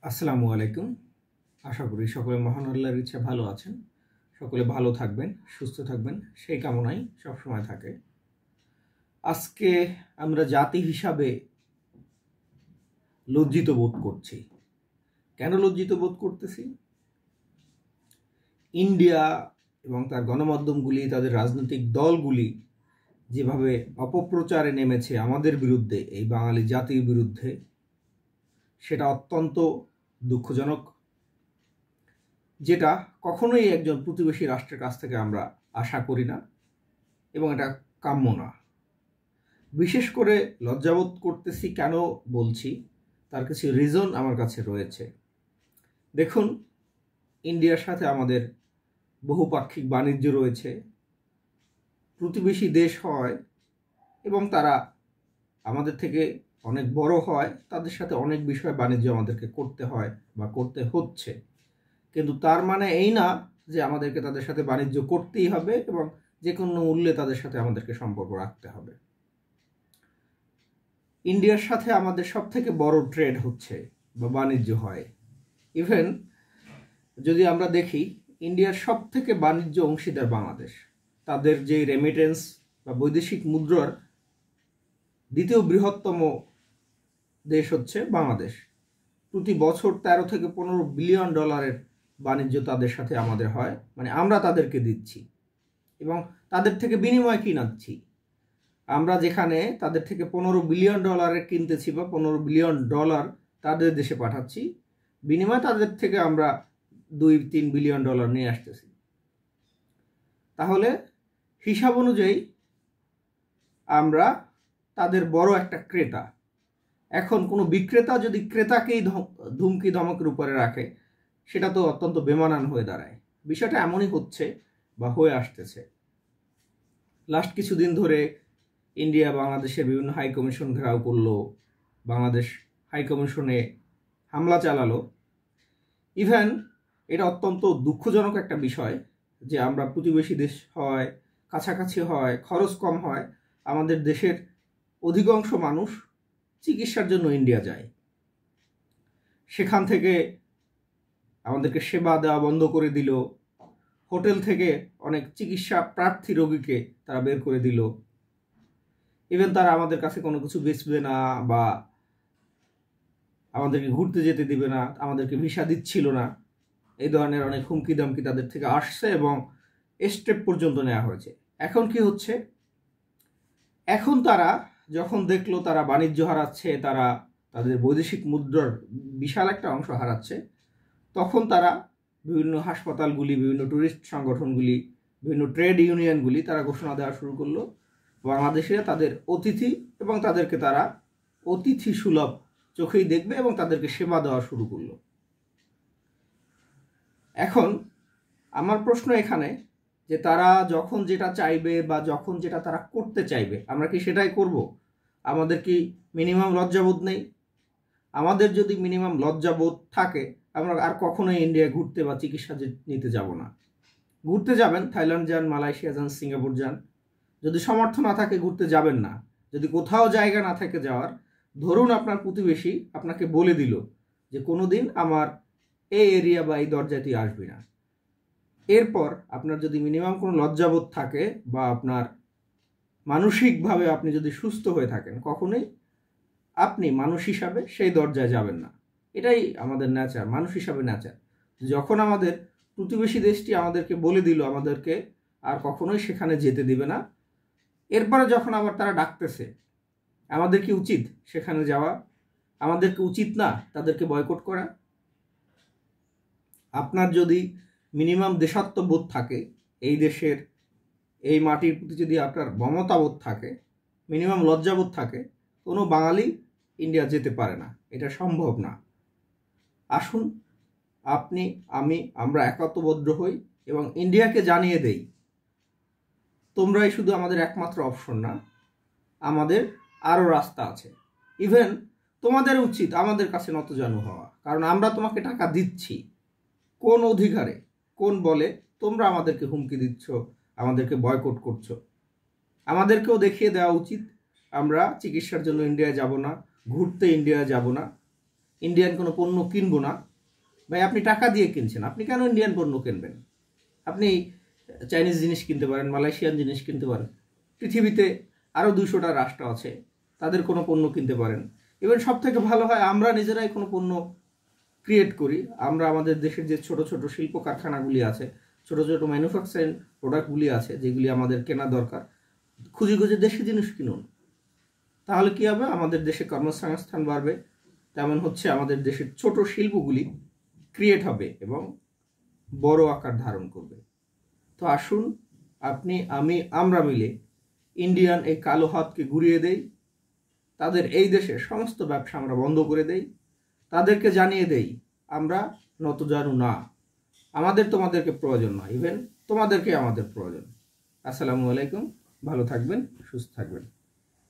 আসসালামু আলাইকুম। আশা করি সকলে মহান আল্লাহর ইচ্ছা ভালো আছেন। সকলে ভালো থাকবেন, সুস্থ থাকবেন, সেই কামনাই সবসময় থাকে। আজকে আমরা জাতি হিসাবে লজ্জিত বোধ করছি। কেন লজ্জিত বোধ করতেছি? ইন্ডিয়া এবং তার গণমাধ্যমগুলি, তাদের রাজনৈতিক দলগুলি যেভাবে অপপ্রচারে নেমেছে আমাদের বিরুদ্ধে, এই বাঙালি জাতির বিরুদ্ধে, সেটা অত্যন্ত দুঃখজনক, যেটা কখনোই একজন প্রতিবেশী রাষ্ট্রের কাছ থেকে আমরা আশা করি না এবং এটা কাম্য না। বিশেষ করে লজ্জাবোধ করতেছি কেন বলছি, তার কিছু রিজন আমার কাছে রয়েছে। দেখুন, ইন্ডিয়ার সাথে আমাদের বহুপাক্ষিক বাণিজ্য রয়েছে, প্রতিবেশী দেশ হয় এবং তারা আমাদের থেকে অনেক বড় হয়, তাদের সাথে অনেক বিষয় বাণিজ্য আমাদেরকে করতে হয় বা করতে হচ্ছে। কিন্তু তার মানে এই না যে আমাদেরকে তাদের সাথে বাণিজ্য করতেই হবে এবং যে কোনো মূল্যে তাদের সাথে আমাদেরকে সম্পর্ক রাখতে হবে। ইন্ডিয়ার সাথে আমাদের সব থেকে বড় ট্রেড হচ্ছে বা বাণিজ্য হয়। ইভেন যদি আমরা দেখি, ইন্ডিয়ার সব থেকে বাণিজ্য অংশীদার বাংলাদেশ। তাদের যে রেমিটেন্স বা বৈদেশিক মুদ্রার দ্বিতীয় বৃহত্তম দেশ হচ্ছে বাংলাদেশ। প্রতি বছর 13 থেকে 15 বিলিয়ন ডলারের বাণিজ্য তাদের সাথে আমাদের হয়, মানে আমরা তাদেরকে দিচ্ছি এবং তাদের থেকে বিনিময় কিনাচ্ছি। আমরা যেখানে তাদের থেকে 15 বিলিয়ন ডলারের কিনতেছি বা 15 বিলিয়ন ডলার তাদের দেশে পাঠাচ্ছি, বিনিময়ে তাদের থেকে আমরা 2-3 বিলিয়ন ডলার নিয়ে আসতেছি। তাহলে হিসাব অনুযায়ী আমরা তাদের বড় একটা ক্রেতা। এখন কোনো বিক্রেতা যদি ক্রেতাকেই ধুমকি ধমকের উপরে রাখে, সেটা তো অত্যন্ত বেমানান হয়ে দাঁড়ায়। বিষয়টা এমনই হচ্ছে বা হয়ে আসতেছে। লাস্ট কিছুদিন ধরে ইন্ডিয়া বাংলাদেশের বিভিন্ন হাই কমিশন ঘেরাও করলো, বাংলাদেশ হাই কমিশনে হামলা চালালো। ইভেন এটা অত্যন্ত দুঃখজনক একটা বিষয় যে আমরা প্রতিবেশী দেশ হয়, কাছাকাছি হয়, খরচ কম হয়, আমাদের দেশের অধিকাংশ মানুষ চিকিৎসার জন্য ইন্ডিয়া যায়। সেখান থেকে আমাদেরকে সেবা দেওয়া বন্ধ করে দিল, হোটেল থেকে অনেক চিকিৎসা প্রার্থী রোগীকে তারা বের করে দিল। ইভেন তারা আমাদের কাছে কোনো কিছু বেচবে না বা আমাদেরকে ঘুরতে যেতে দিবে না, আমাদেরকে ভিসা দিচ্ছিল না। এই ধরনের অনেক হুমকি দামকি তাদের থেকে আসছে এবং স্টেপ পর্যন্ত নেওয়া হয়েছে। এখন কি হচ্ছে? এখন তারা যখন দেখলো তারা বাণিজ্য হারাচ্ছে, তারা তাদের বৈদেশিক মুদ্রার বিশাল একটা অংশ হারাচ্ছে, তখন তারা বিভিন্ন হাসপাতালগুলি, বিভিন্ন ট্যুরিস্ট সংগঠনগুলি, বিভিন্ন ট্রেড ইউনিয়নগুলি তারা ঘোষণা দেওয়া শুরু করলো বাংলাদেশে তাদের অতিথি এবং তাদেরকে তারা অতিথি সুলভ চোখেই দেখবে এবং তাদেরকে সেবা দেওয়া শুরু করলো। এখন আমার প্রশ্ন এখানে যে তারা যখন যেটা চাইবে বা যখন যেটা তারা করতে চাইবে, আমরা কি সেটাই করব? আমাদের কি মিনিমাম লজ্জাবোধ নেই? আমাদের যদি মিনিমাম লজ্জাবোধ থাকে, আমরা আর কখনোই ইন্ডিয়ায় ঘুরতে বা চিকিৎসা নিতে যাব না। ঘুরতে যাবেন, থাইল্যান্ড যান, মালয়েশিয়া যান, সিঙ্গাপুর যান। যদি সামর্থ্য না থাকে ঘুরতে যাবেন না। যদি কোথাও জায়গা না থাকে যাওয়ার, ধরুন আপনার প্রতিবেশী আপনাকে বলে দিল যে কোনোদিন আমার এই এরিয়া বা এই দরজায় তুই আসবি না। এরপর আপনার যদি মিনিমাম কোনো লজ্জাবোধ থাকে বা আপনার মানসিকভাবে আপনি যদি সুস্থ হয়ে থাকেন, কখনোই আপনি মানুষ হিসাবে সেই দরজায় যাবেন না। এটাই আমাদের নেচার, মানুষ হিসাবে নেচার। যখন আমাদের প্রতিবেশী দেশটি আমাদেরকে বলে দিল আমাদেরকে আর কখনোই সেখানে যেতে দিবে না, এরপরে যখন আবার তারা ডাকতেছে, আমাদের কি উচিত সেখানে যাওয়া? আমাদের কি উচিত না তাদেরকে বয়কট করা? আপনার যদি মিনিমাম দেশাত্মবোধ থাকে, এই দেশের এই মাটির প্রতি যদি আপনার মমতাবোধ থাকে, মিনিমাম লজ্জাবোধ থাকে, কোনো বাঙালি ইন্ডিয়া যেতে পারে না, এটা সম্ভব না। আসুন আপনি, আমরা একতাবদ্ধ হই এবং ইন্ডিয়াকে জানিয়ে দেই তোমরাই শুধু আমাদের একমাত্র অপশন না, আমাদের আরও রাস্তা আছে। ইভেন তোমাদের উচিত আমাদের কাছে নতজানু হওয়া, কারণ আমরা তোমাকে টাকা দিচ্ছি। কোন অধিকারে, কোন বলে তোমরা আমাদেরকে হুমকি দিচ্ছ, আমাদেরকে বয়কট করছো? আমাদেরকেও দেখিয়ে দেওয়া উচিত আমরা চিকিৎসার জন্য ইন্ডিয়া যাব না, ঘুরতে ইন্ডিয়া যাব না। ইন্ডিয়ান কোনো পণ্য কিনবো না। ভাই আপনি টাকা দিয়ে কিনছেন, আপনি কেন ইন্ডিয়ান পণ্য কিনবেন? আপনি চাইনিজ জিনিস কিনতে পারেন, মালয়েশিয়ান জিনিস কিনতে পারেন। পৃথিবীতে আরও 200টা রাষ্ট্র আছে, তাদের কোনো পণ্য কিনতে পারেন। ইভেন সব থেকে ভালো হয় আমরা নিজেরাই কোনো পণ্য ক্রিয়েট করি। আমরা আমাদের দেশের যে ছোট ছোট শিল্প কারখানাগুলি আছে, ছোট ছোট ম্যানুফ্যাকচারিং প্রোডাক্টগুলি আছে, যেগুলি আমাদের কেনা দরকার, খুঁজে খুঁজে দেশি জিনিস কিনুন। তাহলে কি হবে? আমাদের দেশে কর্মসংস্থান বাড়বে, তেমন হচ্ছে আমাদের দেশের ছোট শিল্পগুলি ক্রিয়েট হবে এবং বড় আকার ধারণ করবে। তো আসুন আপনি, আমি, আমরা মিলে ইন্ডিয়ান এই কালো হাতকে ঘুরিয়ে দেই, তাদের এই দেশের সমস্ত ব্যবসা আমরা বন্ধ করে দেই, তাদেরকে জানিয়ে দেই আমরা নতজানু না, আমাদের তোমাদেরকে প্রয়োজন নয়, ইভেন তোমাদেরকে আমাদের প্রয়োজন। আসসালামু আলাইকুম, ভালো থাকবেন, সুস্থ থাকবেন।